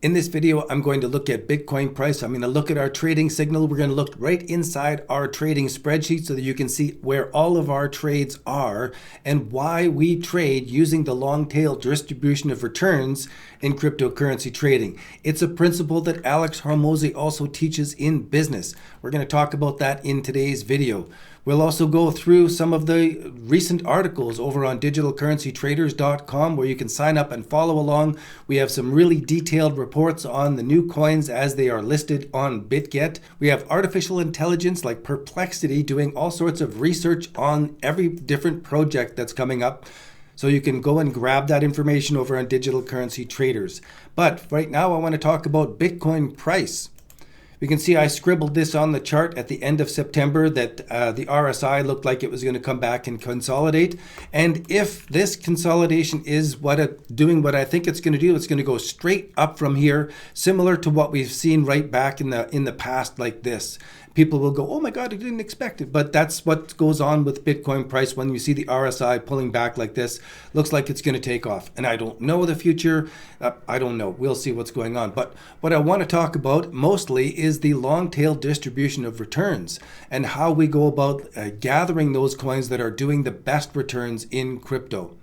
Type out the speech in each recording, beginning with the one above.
In this video, I'm going to look at Bitcoin price. I'm going to look at our trading signal. We're going to look right inside our trading spreadsheet so that you can see where all of our trades are and why we trade using the long tail distribution of returns in cryptocurrency trading. It's a principle that Alex Hormozi also teaches in business. We're going to talk about that in today's video. We'll also go through some of the recent articles over on digitalcurrencytraders.com where you can sign up and follow along. We have some really detailed reports on the new coins as they are listed on BitGet. We have artificial intelligence like Perplexity doing all sorts of research on every different project that's coming up. So you can go and grab that information over on Digital Currency Traders. But right now I want to talk about Bitcoin price. You can see I scribbled this on the chart at the end of September that the RSI looked like it was going to come back and consolidate. And if this consolidation is doing what I think it's going to do, it's going to go straight up from here, similar to what we've seen right back in the past like this. People will go, oh my God, I didn't expect it. But that's what goes on with Bitcoin price when you see the RSI pulling back like this. Looks like it's going to take off. And I don't know the future. I don't know. We'll see what's going on. But what I want to talk about mostly is the long tail distribution of returns and how we go about gathering those coins that are doing the best returns in crypto.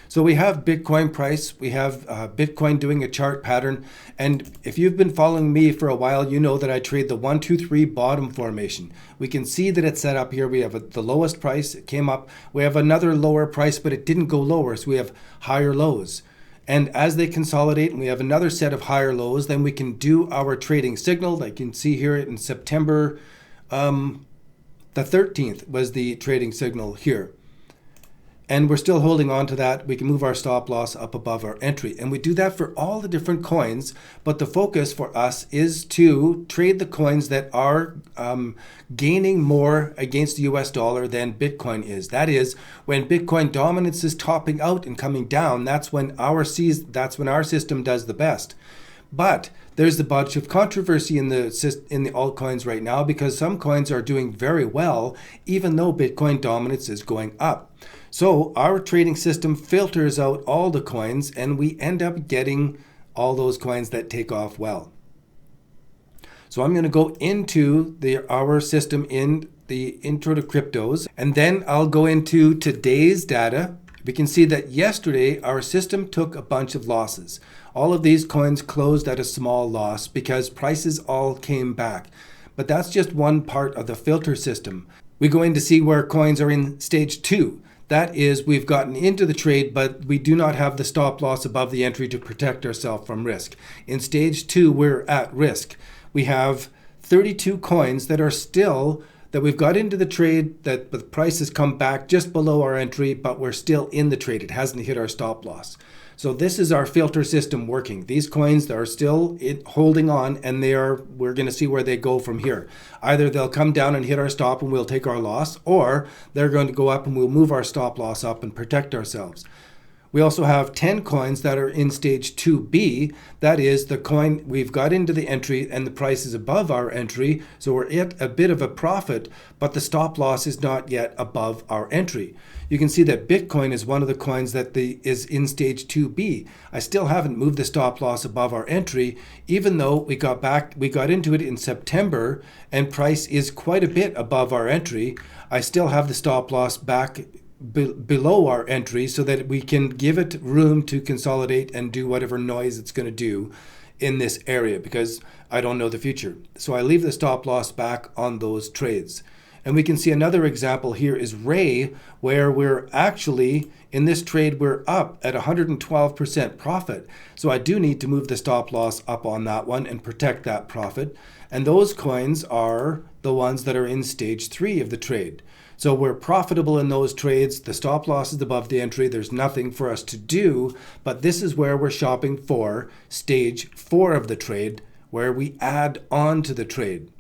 So we have Bitcoin price, we have Bitcoin doing a chart pattern. And if you've been following me for a while, you know that I trade the 1, 2, 3 bottom formation. We can see that it's set up here. We have the lowest price, it came up. We have another lower price, but it didn't go lower. So we have higher lows. And as they consolidate and we have another set of higher lows, then we can do our trading signal. Like you can see here in September, the 13th was the trading signal here. And we're still holding on to that. We can move our stop loss up above our entry. And we do that for all the different coins. But the focus for us is to trade the coins that are gaining more against the US dollar than Bitcoin is. That is, when Bitcoin dominance is topping out and coming down, that's when our system does the best. But there's a bunch of controversy in the altcoins right now because some coins are doing very well, even though Bitcoin dominance is going up. So our trading system filters out all the coins and we end up getting all those coins that take off well. So I'm going to go into our system in the intro to cryptos, and then I'll go into today's data. We can see that yesterday our system took a bunch of losses. All of these coins closed at a small loss because prices all came back. But that's just one part of the filter system. We go in to see where coins are in stage 2. That is, we've gotten into the trade, but we do not have the stop loss above the entry to protect ourselves from risk. In stage 2, we're at risk. We have 32 coins that we've got into the trade, that the price has come back just below our entry, but we're still in the trade. It hasn't hit our stop loss. So this is our filter system working. These coins that are still holding on, and we're going to see where they go from here. Either they'll come down and hit our stop and we'll take our loss, or they're going to go up and we'll move our stop loss up and protect ourselves. We also have 10 coins that are in stage 2B. That is the coin we've got into the entry and the price is above our entry. So we're at a bit of a profit, but the stop loss is not yet above our entry. You can see that Bitcoin is one of the coins that is in stage 2B. I still haven't moved the stop loss above our entry, even though we got into it in September and price is quite a bit above our entry. I still have the stop loss back below our entry so that we can give it room to consolidate and do whatever noise it's going to do in this area because I don't know the future. So I leave the stop loss back on those trades. And we can see another example here is Ray, where we're actually in this trade, we're up at 112% profit. So I do need to move the stop loss up on that one and protect that profit. And those coins are the ones that are in stage 3 of the trade. So we're profitable in those trades. The stop loss is above the entry. There's nothing for us to do, but this is where we're shopping for stage 4 of the trade, where we add on to the trade.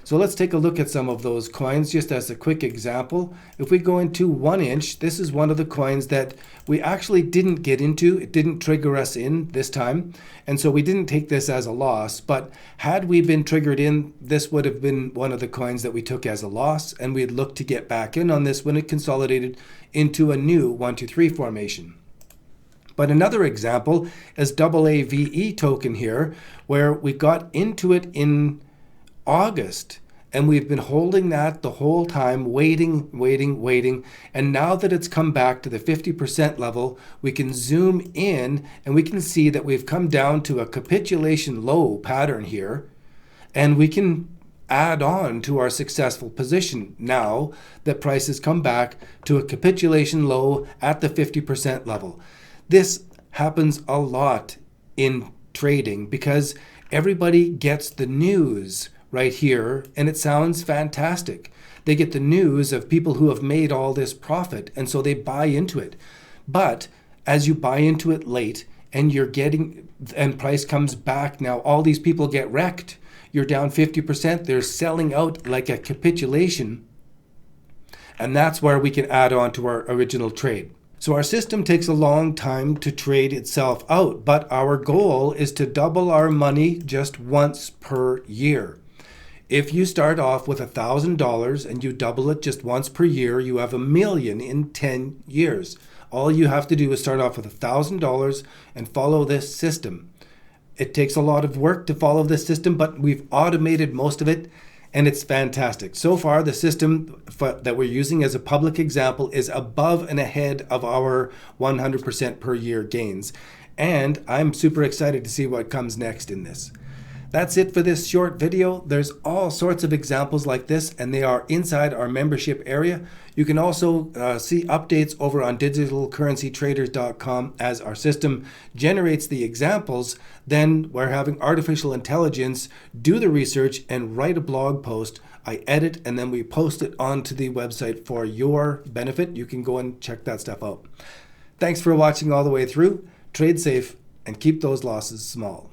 So let's take a look at some of those coins just as a quick example. If we go into 1 inch, this is one of the coins that we actually didn't get into. It didn't trigger us in this time. And so we didn't take this as a loss. But had we been triggered in, this would have been one of the coins that we took as a loss. And we'd look to get back in on this when it consolidated into a new 1, 2, 3 formation. But another example is AAVE token here, where we got into it in August, and we've been holding that the whole time, waiting. And now that it's come back to the 50% level, we can zoom in and we can see that we've come down to a capitulation low pattern here. And we can add on to our successful position now that price has come back to a capitulation low at the 50% level. This happens a lot in trading because everybody gets the news right here, and it sounds fantastic. They get the news of people who have made all this profit, and so they buy into it. But as you buy into it late and and price comes back, now all these people get wrecked. You're down 50%, they're selling out like a capitulation. And that's where we can add on to our original trade. So our system takes a long time to trade itself out, but our goal is to double our money just once per year. If you start off with $1,000 and you double it just once per year, you have $1 million in 10 years. All you have to do is start off with $1,000 and follow this system. It takes a lot of work to follow this system, but we've automated most of it, and it's fantastic. So far, the system that we're using as a public example is above and ahead of our 100% per year gains. And I'm super excited to see what comes next in this. That's it for this short video. There's all sorts of examples like this, and they are inside our membership area. You can also see updates over on digitalcurrencytraders.com. As our system generates the examples, then we're having artificial intelligence do the research and write a blog post. I edit and then we post it onto the website for your benefit. You can go and check that stuff out. Thanks for watching all the way through. Trade safe and keep those losses small.